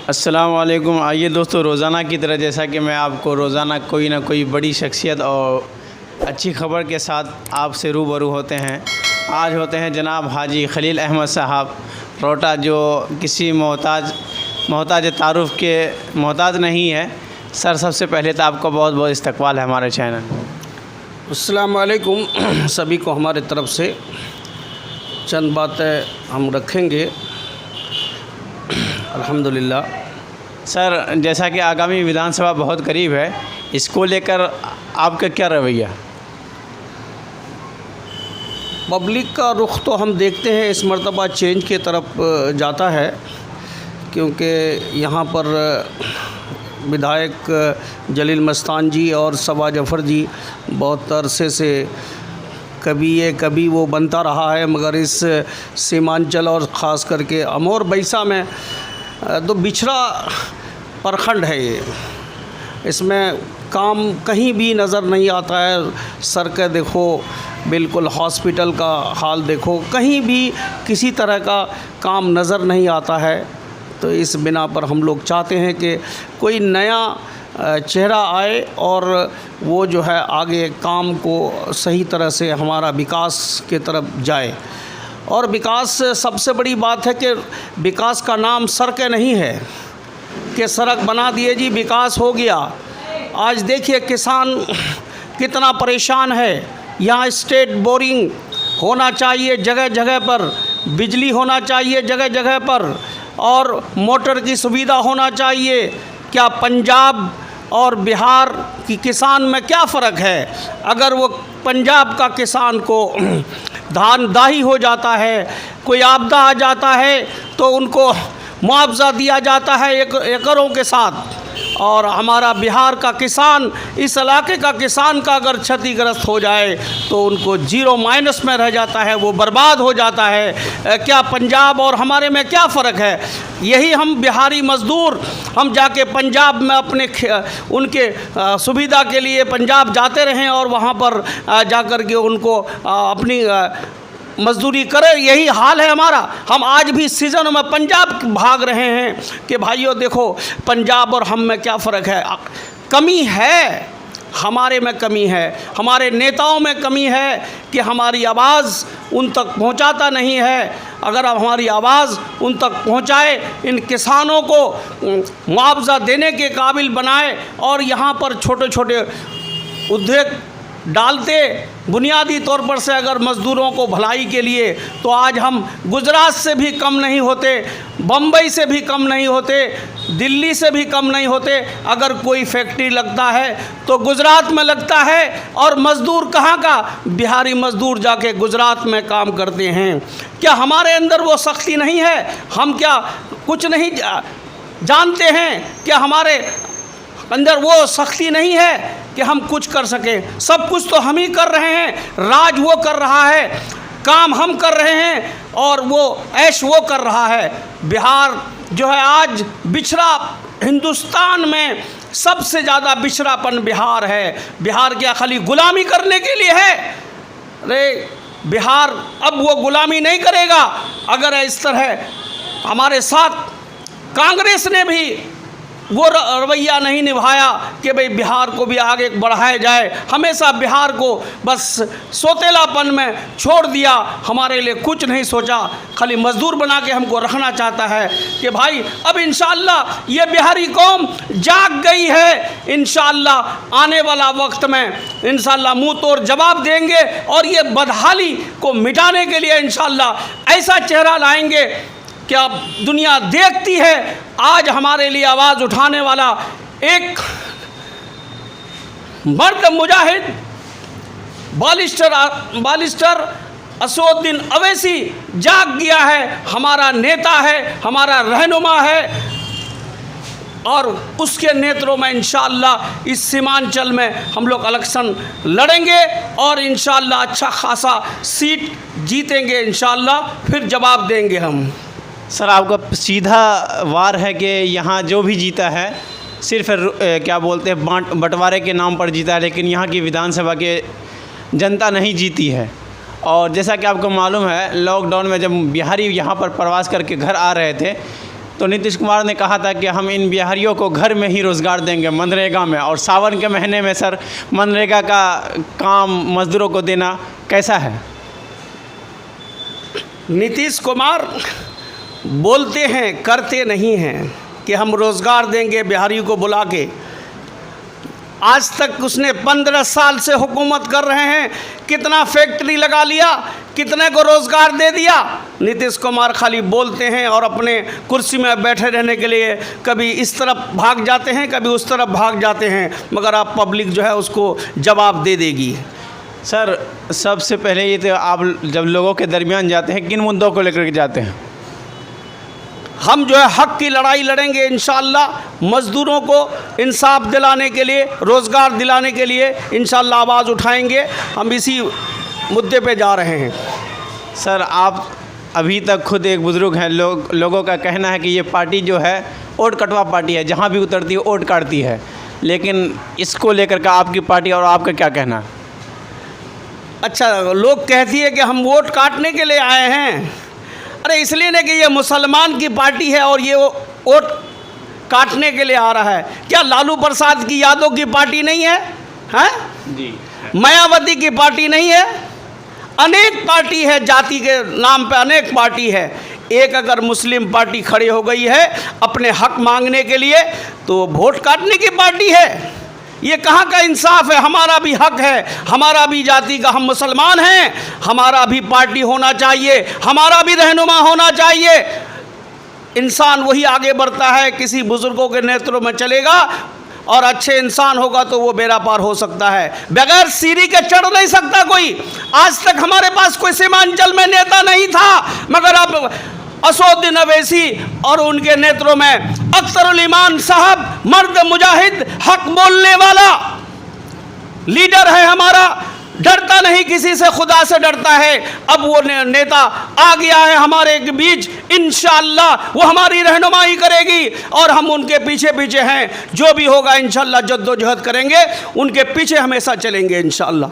अस्सलाम वालेकुम। आइए दोस्तों, रोज़ाना की तरह जैसा कि मैं आपको रोज़ाना कोई ना कोई बड़ी शख्सियत और अच्छी खबर के साथ आपसे रूबरू होते हैं। आज होते हैं जनाब हाजी खलील अहमद साहब रोटा, जो किसी मोहताज तारुफ़ के मोहताज नहीं है। सर, सबसे पहले तो आपका बहुत बहुत इस्तकबाल है हमारे चैनल में। अस्सलाम वालेकुम। सभी को हमारे तरफ से चंद बातें हम रखेंगे अल्हम्दुलिल्लाह। सर, जैसा कि आगामी विधानसभा बहुत करीब है, इसको लेकर आपका क्या रवैया? पब्लिक का रुख तो हम देखते हैं इस मर्तबा चेंज की तरफ जाता है, क्योंकि यहाँ पर विधायक जलील मस्तान जी और सबा जफ़र जी बहुत अरसे से कभी वो बनता रहा है, मगर इस सीमांचल और ख़ास करके अमौर बैसा में तो बिछड़ा प्रखंड है। ये इसमें काम कहीं भी नज़र नहीं आता है। सड़कें देखो, बिल्कुल हॉस्पिटल का हाल देखो, कहीं भी किसी तरह का काम नज़र नहीं आता है। तो इस बिना पर हम लोग चाहते हैं कि कोई नया चेहरा आए और वो जो है आगे काम को सही तरह से हमारा विकास की तरफ जाए। और विकास सबसे बड़ी बात है कि विकास का नाम सड़कें नहीं है कि सड़क बना दिए जी विकास हो गया। आज देखिए किसान कितना परेशान है। यहाँ स्टेट बोरिंग होना चाहिए जगह जगह पर, बिजली होना चाहिए जगह जगह पर, और मोटर की सुविधा होना चाहिए। क्या पंजाब और बिहार की किसान में क्या फ़र्क है? अगर वो पंजाब का किसान को धान दाही हो जाता है, कोई आपदा आ जाता है, तो उनको मुआवजा दिया जाता है एकड़ों के साथ, और हमारा बिहार का किसान, इस इलाके का किसान का अगर क्षतिग्रस्त हो जाए तो उनको जीरो माइनस में रह जाता है, वो बर्बाद हो जाता है। क्या पंजाब और हमारे में क्या फ़र्क है? यही हम बिहारी मज़दूर हम जाके पंजाब में अपने उनके सुविधा के लिए पंजाब जाते रहें और वहाँ पर जाकर के उनको अपनी मजदूरी करें। यही हाल है हमारा। हम आज भी सीज़न में पंजाब भाग रहे हैं कि भाइयों देखो पंजाब और हम में क्या फ़र्क है। कमी है, हमारे में कमी है, हमारे नेताओं में कमी है कि हमारी आवाज़ उन तक पहुंचाता नहीं है। अगर अब हमारी आवाज़ उन तक पहुंचाए, इन किसानों को मुआवजा देने के काबिल बनाए और यहाँ पर छोटे छोटे उद्योग डालते बुनियादी तौर पर से अगर मज़दूरों को भलाई के लिए, तो आज हम गुजरात से भी कम नहीं होते, बम्बई से भी कम नहीं होते, दिल्ली से भी कम नहीं होते। अगर कोई फैक्ट्री लगता है तो गुजरात में लगता है, और मज़दूर कहाँ का? बिहारी मज़दूर जाके गुजरात में काम करते हैं। क्या हमारे अंदर वो सख्ती नहीं है? हम क्या कुछ नहीं जानते हैं? क्या हमारे अंदर वो सख्ती नहीं है कि हम कुछ कर सकें? सब कुछ तो हम ही कर रहे हैं, राज वो कर रहा है, काम हम कर रहे हैं, और वो ऐश वो कर रहा है। बिहार जो है आज बिछड़ा, हिंदुस्तान में सबसे ज़्यादा बिछड़ापन बिहार है। बिहार क्या खाली गुलामी करने के लिए है? अरे बिहार अब वो गुलामी नहीं करेगा। अगर इस तरह हमारे साथ कांग्रेस ने भी वो रवैया नहीं निभाया कि भाई बिहार को भी आगे बढ़ाया जाए, हमेशा बिहार को बस सोतेलापन में छोड़ दिया, हमारे लिए कुछ नहीं सोचा, खाली मज़दूर बना के हमको रखना चाहता है। कि भाई अब इंशाअल्लाह ये बिहारी कौम जाग गई है। इंशाअल्लाह आने वाला वक्त में इंशाअल्लाह मुँह तोड़ जवाब देंगे, और ये बदहाली को मिटाने के लिए इंशाअल्लाह ऐसा चेहरा लाएंगे कि अब दुनिया देखती है। आज हमारे लिए आवाज़ उठाने वाला एक मर्द मुजाहिद बालिस्टर असदुद्दीन अवैसी जाग गया है। हमारा नेता है, हमारा रहनुमा है, और उसके नेतृत्व में इंशाअल्लाह इस सीमांचल में हम लोग इलेक्शन लड़ेंगे और इंशाअल्लाह अच्छा खासा सीट जीतेंगे। इंशाअल्लाह फिर जवाब देंगे हम। सर, आपका सीधा वार है कि यहाँ जो भी जीता है सिर्फ क्या बोलते हैं बंटवारे के नाम पर जीता है, लेकिन यहाँ की विधानसभा के जनता नहीं जीती है। और जैसा कि आपको मालूम है, लॉकडाउन में जब बिहारी यहाँ पर प्रवास करके घर आ रहे थे तो नीतीश कुमार ने कहा था कि हम इन बिहारियों को घर में ही रोज़गार देंगे मनरेगा में, और सावन के महीने में सर मनरेगा का काम मज़दूरों को देना कैसा है? नीतीश कुमार बोलते हैं करते नहीं हैं कि हम रोज़गार देंगे बिहारियों को बुला के। आज तक उसने 15 साल से हुकूमत कर रहे हैं, कितना फैक्ट्री लगा लिया, कितने को रोज़गार दे दिया। नीतीश कुमार खाली बोलते हैं और अपने कुर्सी में बैठे रहने के लिए कभी इस तरफ भाग जाते हैं, कभी उस तरफ भाग जाते हैं, मगर आप पब्लिक जो है उसको जवाब दे देगी। सर सबसे पहले ये तो आप जब लोगों के दरमियान जाते हैं किन मुद्दों को लेकर के जाते हैं? हम जो है हक की लड़ाई लड़ेंगे इंशाअल्लाह। मज़दूरों को इंसाफ दिलाने के लिए, रोज़गार दिलाने के लिए इंशाअल्लाह आवाज़ उठाएंगे। हम इसी मुद्दे पे जा रहे हैं। सर आप अभी तक खुद एक बुज़ुर्ग हैं, लोगों का कहना है कि ये पार्टी जो है वोट कटवा पार्टी है, जहाँ भी उतरती है वोट काटती है, लेकिन इसको लेकर के आपकी पार्टी और आपका क्या कहना है? अच्छा, लोग कहती है कि हम वोट काटने के लिए आए हैं। अरे इसलिए नहीं कि ये मुसलमान की पार्टी है और ये वोट काटने के लिए आ रहा है। क्या लालू प्रसाद की यादव की पार्टी नहीं है? हैं? जी। मायावती की पार्टी नहीं है? अनेक पार्टी है, जाति के नाम पे अनेक पार्टी है। एक अगर मुस्लिम पार्टी खड़ी हो गई है अपने हक मांगने के लिए तो वोट काटने की पार्टी है। ये कहाँ का इंसाफ है? हमारा भी हक है, हमारा भी जाति का, हम मुसलमान हैं, हमारा भी पार्टी होना चाहिए, हमारा भी रहनुमा होना चाहिए। इंसान वही आगे बढ़ता है, किसी बुजुर्गों के नेतृत्व में चलेगा और अच्छे इंसान होगा तो वो बेड़ा पार हो सकता है। बगैर सीढ़ी के चढ़ नहीं सकता कोई। आज तक हमारे पास कोई सीमांचल में नेता नहीं था, मगर अब असदुद्दीन अवैसी और उनके नेतृत्व में अख्तरुल ईमान साहब, मर्द मुजाहिद, हक बोलने वाला लीडर है हमारा, डरता नहीं किसी से, खुदा से डरता है। अब वो नेता आ गया है हमारे बीच, इंशाअल्लाह वो हमारी रहनुमाई करेगी और हम उनके पीछे पीछे हैं। जो भी होगा इंशाअल्लाह जद्दोजहद करेंगे, उनके पीछे हमेशा चलेंगे इंशाअल्लाह।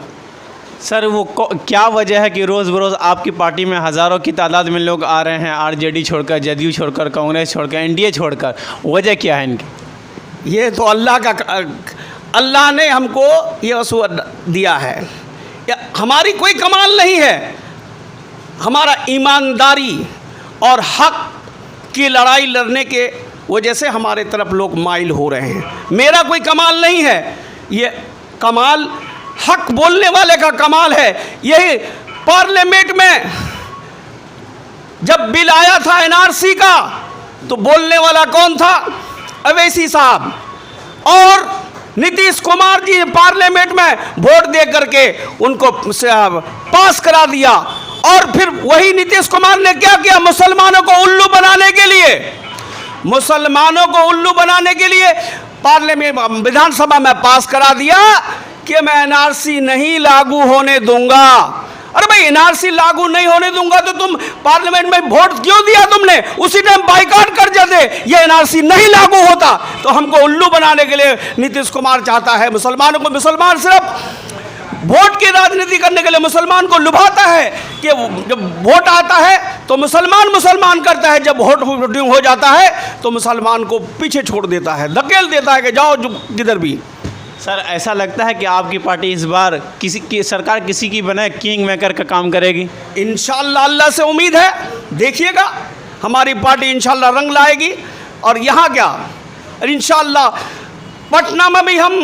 सर वो क्या वजह है कि रोज़ बरोज़ आपकी पार्टी में हज़ारों की तादाद में लोग आ रहे हैं, आरजेडी छोड़कर, जदयू छोड़कर, कांग्रेस छोड़कर, एनडीए छोड़कर, वजह क्या है इनकी? ये तो अल्लाह ने हमको ये वसूअत दिया है। हमारी कोई कमाल नहीं है, हमारा ईमानदारी और हक की लड़ाई लड़ने के वजह से हमारे तरफ लोग माइल हो रहे हैं। मेरा कोई कमाल नहीं है, ये कमाल हक बोलने वाले का कमाल है। यही पार्लियामेंट में जब बिल आया था एनआरसी का तो बोलने वाला कौन था? अवैसी साहब। और नीतीश कुमार जी पार्लियामेंट में वोट दे करके उनको पास करा दिया। और फिर वही नीतीश कुमार ने क्या किया? मुसलमानों को उल्लू बनाने के लिए, मुसलमानों को उल्लू बनाने के लिए पार्लियामेंट विधानसभा में पास करा दिया कि मैं एनआरसी नहीं लागू होने दूंगा। अरे भाई, एनआरसी लागू नहीं होने दूंगा तो तुम पार्लियामेंट में वोट क्यों दिया तुमने? उसी टाइम बाइकआउट कर जाते, ये एनआरसी नहीं लागू होता। तो हमको उल्लू बनाने के लिए नीतीश कुमार चाहता है मुसलमानों को। मुसलमान सिर्फ वोट की राजनीति करने के लिए मुसलमान को लुभाता है कि जब वोट आता है तो मुसलमान करता है, जब वोट हो जाता है तो मुसलमान को पीछे छोड़ देता है, धकेल देता है कि जाओ किधर भी। सर ऐसा लगता है कि आपकी पार्टी इस बार किसी की सरकार किसी की बनाए किंग मेकर का काम करेगी? इंशाअल्लाह, अल्लाह से उम्मीद है। देखिएगा हमारी पार्टी इंशाअल्लाह रंग लाएगी। और यहाँ क्या, इंशाअल्लाह पटना में भी हम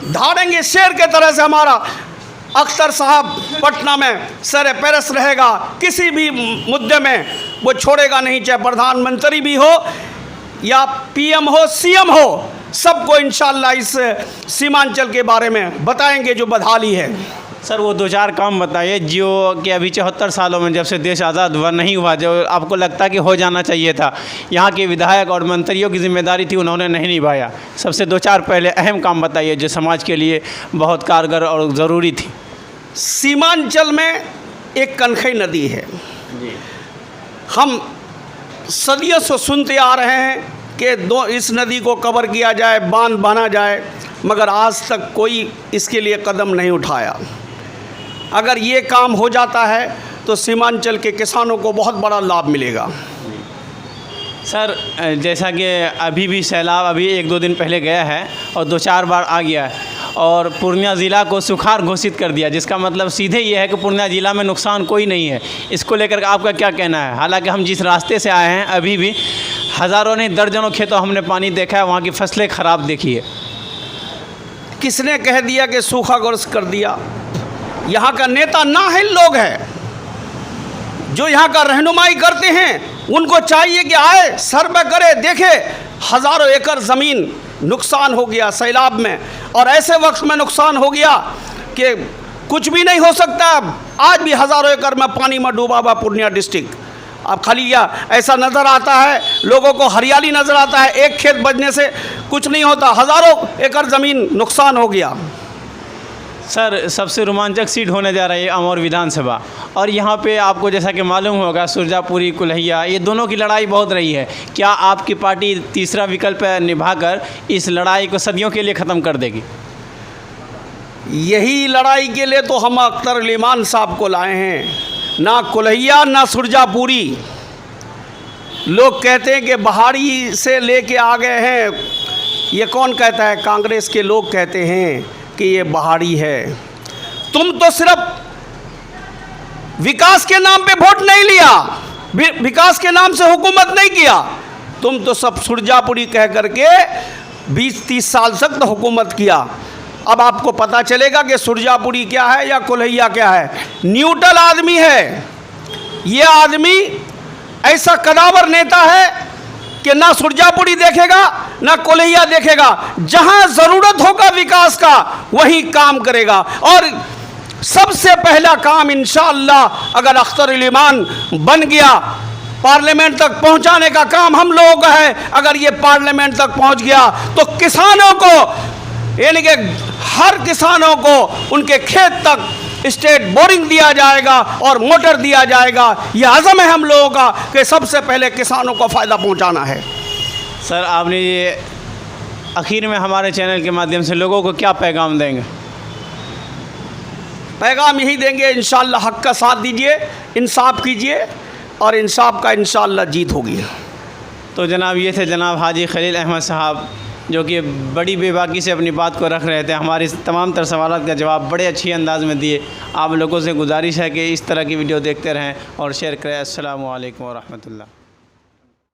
धारेंगे शेर के तरह से। हमारा अख्तर साहब पटना में सर पैरस रहेगा, किसी भी मुद्दे में वो छोड़ेगा नहीं, चाहे प्रधानमंत्री भी हो या पीएम हो, सीएम हो, सबको इंशाअल्लाह इस सीमांचल के बारे में बताएंगे जो बदहाली है। सर वो 2-4 काम बताइए जो कि अभी 74 सालों में जब से देश आज़ाद हुआ नहीं हुआ, जो आपको लगता कि हो जाना चाहिए था, यहाँ के विधायक और मंत्रियों की जिम्मेदारी थी, उन्होंने नहीं निभाया। सबसे 2-4 पहले अहम काम बताइए जो समाज के लिए बहुत कारगर और ज़रूरी थी। सीमांचल में एक कनखई नदी है जी। हम सदियों से सुनते आ रहे हैं कि इस नदी को कवर किया जाए, बांध बना जाए, मगर आज तक कोई इसके लिए कदम नहीं उठाया। अगर ये काम हो जाता है तो सीमांचल के किसानों को बहुत बड़ा लाभ मिलेगा। सर जैसा कि अभी भी सैलाब अभी 1-2 दिन पहले गया है और 2-4 बार आ गया है और पूर्णिया ज़िला को सुखाड़ घोषित कर दिया, जिसका मतलब सीधे ये है कि पूर्णिया ज़िला में नुकसान कोई नहीं है। इसको लेकर आपका क्या कहना है? हालांकि हम जिस रास्ते से आए हैं अभी भी हज़ारों नहीं दर्जनों खेतों हमने पानी देखा है, वहाँ की फसलें ख़राब देखी है। किसने कह दिया कि सूखाग्रस्त कर दिया? यहाँ का नेता नाअहल लोग हैं जो यहाँ का रहनुमाई करते हैं। उनको चाहिए कि आए, सर्वे करे, देखे हज़ारों एकड़ ज़मीन नुकसान हो गया सैलाब में, और ऐसे वक्त में नुकसान हो गया कि कुछ भी नहीं हो सकता। आज भी हज़ारों एकड़ में पानी में डूबा हुआ पूर्णिया डिस्ट्रिक्ट। अब खाली या ऐसा नज़र आता है, लोगों को हरियाली नज़र आता है, एक खेत बजने से कुछ नहीं होता, हज़ारों एकड़ ज़मीन नुकसान हो गया। सर सबसे रोमांचक सीट होने जा रही है अमौर विधानसभा, और यहाँ पे आपको जैसा कि मालूम होगा सुरजापुरी कुल्हिया ये दोनों की लड़ाई बहुत रही है। क्या आपकी पार्टी तीसरा विकल्प निभाकर इस लड़ाई को सदियों के लिए ख़त्म कर देगी? यही लड़ाई के लिए तो हम अख्तर अली मान साहब को लाए हैं, ना कुल्हिया ना सुरजापुरी। लोग कहते हैं कि बहारी से लेके आ गए हैं, ये कौन कहता है? कांग्रेस के लोग कहते हैं कि ये बहारी है। तुम तो सिर्फ विकास के नाम पे वोट नहीं लिया, विकास के नाम से हुकूमत नहीं किया, तुम तो सब सुरजापुरी कह करके 20-30 साल तक तो हुकूमत किया। अब आपको पता चलेगा कि सुरजापुरी क्या है या कुल्हिया क्या है। न्यूट्रल आदमी है ये आदमी, ऐसा कदावर नेता है कि ना सुरजापुरी देखेगा ना कुल्हिया देखेगा। जहां ज़रूरत होगा विकास का वही काम करेगा, और सबसे पहला काम इंशाअल्लाह अगर अख्तर अली मान बन गया, पार्लियामेंट तक पहुंचाने का काम हम लोगों का है। अगर ये पार्लियामेंट तक पहुंच गया तो किसानों को, यानी कि हर किसानों को उनके खेत तक स्टेट बोरिंग दिया जाएगा और मोटर दिया जाएगा। यह अज़म है हम लोगों का कि सबसे पहले किसानों को फ़ायदा पहुंचाना है। सर आपने ये आखिर में हमारे चैनल के माध्यम से लोगों को क्या पैगाम देंगे? पैगाम यही देंगे, इंशाअल्लाह हक़ का साथ दीजिए, इंसाफ कीजिए और इंसाफ का इंशाअल्लाह जीत होगी। तो जनाब ये थे जनाब हाजी खलील अहमद साहब, जो कि बड़ी बेबाकी से अपनी बात को रख रहे थे। हमारी तमाम तर सवालों का जवाब बड़े अच्छी अंदाज में दिए। आप लोगों से गुजारिश है कि इस तरह की वीडियो देखते रहें और शेयर करें। अस्सलामु अलैकुम व रहमतुल्लाह।